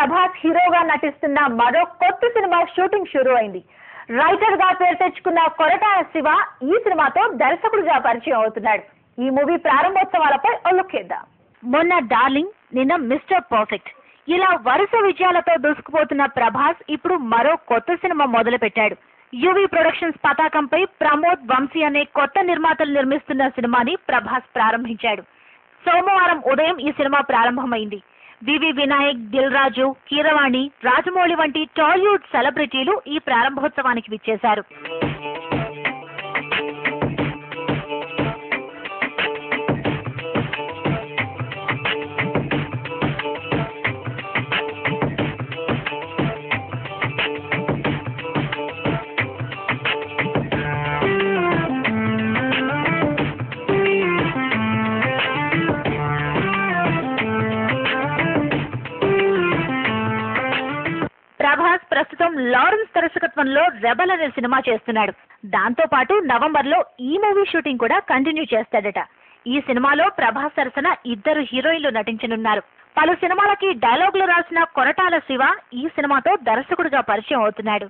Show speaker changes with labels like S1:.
S1: ప్రభాస్ హీరోగా నటిస్తున్న మరో కొత్త సినిమా షూటింగ్ షురూ అయింది. రైటర్ గా పేరు తెచ్చుకున్న కొరటాల శివ ఈ సినిమాతో దర్శకుడిగా పరిచయం అవుతున్నాడు. ఈ మూవీ ప్రారంభోత్సవాలపై ఒలుక్కేద్దాం. మొన్న డార్లింగ్, నిన్న మిస్టర్ పర్ఫెక్ట్, ఇలా వరుస విజయాలతో దూసుకుపోతున్న ప్రభాస్ ఇప్పుడు మరో కొత్త సినిమా మొదలు పెట్టాడు. యువి ప్రొడక్షన్స్ పతాకంపై ప్రమోద్ వంశీ అనే కొత్త నిర్మాతలు నిర్మిస్తున్న సినిమాని ప్రభాస్ ప్రారంభించాడు. సోమవారం ఉదయం ఈ సినిమా ప్రారంభమైంది. వివి వినాయక్, దిల్ రాజు, కీరవాణి, రాజమౌళి వంటి టాలీవుడ్ సెలబ్రిటీలు ఈ ప్రారంభోత్సవానికి విచ్చేశారు. ప్రభాస్ ప్రస్తుతం లారెన్స్ దర్శకత్వంలో రెబల్ అనే సినిమా చేస్తున్నాడు. దాంతో పాటు నవంబర్ లో ఈ మూవీ షూటింగ్ కూడా కంటిన్యూ చేస్తాడట. ఈ సినిమాలో ప్రభాస్ సరసన 2 హీరోయిన్లు నటించనున్నారు. పలు సినిమాలకి డైలాగులు రాసిన కొరటాల శివ ఈ సినిమాతో దర్శకుడిగా పరిచయం అవుతున్నాడు.